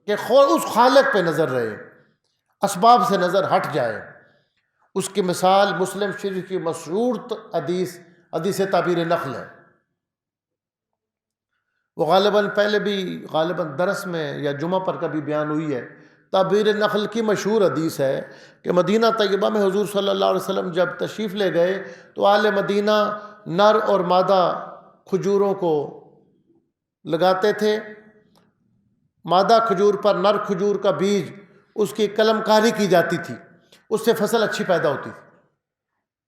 کہ اس خالق پہ نظر رہے، اسباب سے نظر ہٹ جائے۔ اس کی مثال مسلم شریف کی مشہور حدیث تعبیر نخل ہے۔ وہ غالباً پہلے بھی درس میں یا جمعہ پر کبھی بیان ہوئی ہے۔ تعبیر نخل کی مشہور حدیث ہے کہ مدینہ طیبہ میں حضور صلی اللہ علیہ وسلم جب تشریف لے گئے تو اہل مدینہ نر اور مادہ کھجوروں کو لگاتے تھے۔ مادہ کھجور پر نر کھجور کا بیج اس کی قلم کاری کی جاتی تھی، اس سے فصل اچھی پیدا ہوتی تھی۔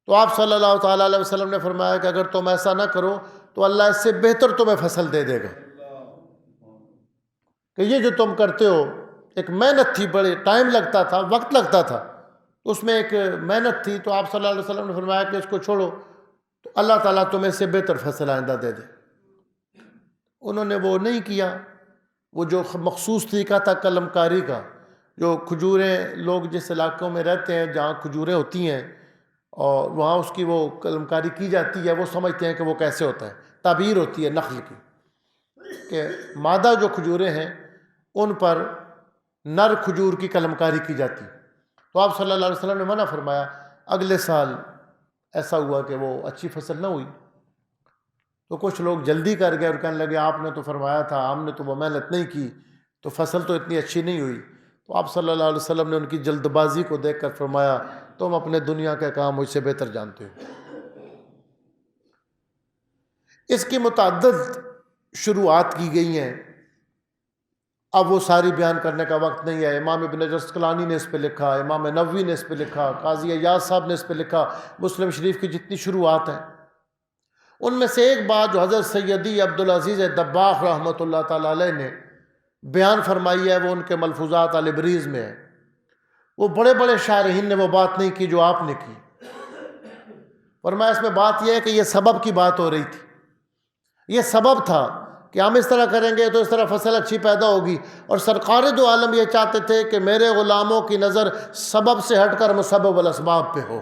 تو آپ صلی اللہ تعالیٰ علیہ وسلم نے فرمایا کہ اگر تم ایسا نہ کرو تو اللہ اس سے بہتر تمہیں فصل دے دے گا، کہ یہ جو تم کرتے ہو ایک محنت تھی، بڑے ٹائم لگتا تھا، وقت لگتا تھا، اس میں ایک محنت تھی۔ تو آپ صلی اللہ علیہ وسلم نے فرمایا کہ اس کو چھوڑو تو اللہ تعالیٰ تمہیں اس سے بہتر فصل آئندہ دے دے۔ انہوں نے وہ نہیں کیا، وہ جو مخصوص طریقہ تھا قلم کاری کا، جو کھجوریں لوگ جس علاقوں میں رہتے ہیں جہاں کھجوریں ہوتی ہیں اور وہاں اس کی وہ قلم کاری کی جاتی ہے، وہ سمجھتے ہیں کہ وہ کیسے ہوتا ہے۔ تعبیر ہوتی ہے نخل کی کہ مادہ جو کھجوریں ہیں ان پر نر کھجور کی قلم کاری کی جاتی۔ تو آپ صلی اللہ علیہ وسلم نے منع فرمایا۔ اگلے سال ایسا ہوا کہ وہ اچھی فصل نہ ہوئی، تو کچھ لوگ جلدی کر گئے اور کہنے لگے آپ نے تو فرمایا تھا، ہم نے تو وہ محنت نہیں کی، تو فصل تو اتنی اچھی نہیں ہوئی۔ تو آپ صلی اللہ علیہ وسلم نے ان کی جلد بازی کو دیکھ کر فرمایا تم اپنے دنیا کے کام مجھ سے بہتر جانتے ہو۔ اس کی متعدد شروعات کی گئی ہیں، اب وہ ساری بیان کرنے کا وقت نہیں ہے۔ امام ابن حجر عسقلانی نے اس پہ لکھا، امام نووی نے اس پہ لکھا، قاضی عیاض صاحب نے اس پہ لکھا، مسلم شریف کی جتنی شروعات ہیں ان میں سے ایک بات جو حضرت سیدی عبدالعزیز دباغ رحمۃ اللہ تعالیٰ علیہ نے بیان فرمائی ہے وہ ان کے ملفوظات البریز میں ہے۔ وہ بڑے بڑے شارحین نے وہ بات نہیں کی جو آپ نے کی، فرمایا اس میں بات یہ ہے کہ یہ سبب کی بات ہو رہی تھی، یہ سبب تھا کہ ہم اس طرح کریں گے تو اس طرح فصل اچھی پیدا ہوگی، اور سرکار دو عالم یہ چاہتے تھے کہ میرے غلاموں کی نظر سبب سے ہٹ کر مسبب والاسباب پہ ہو،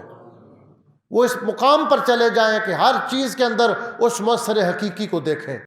وہ اس مقام پر چلے جائیں کہ ہر چیز کے اندر اس مؤثر حقیقی کو دیکھیں۔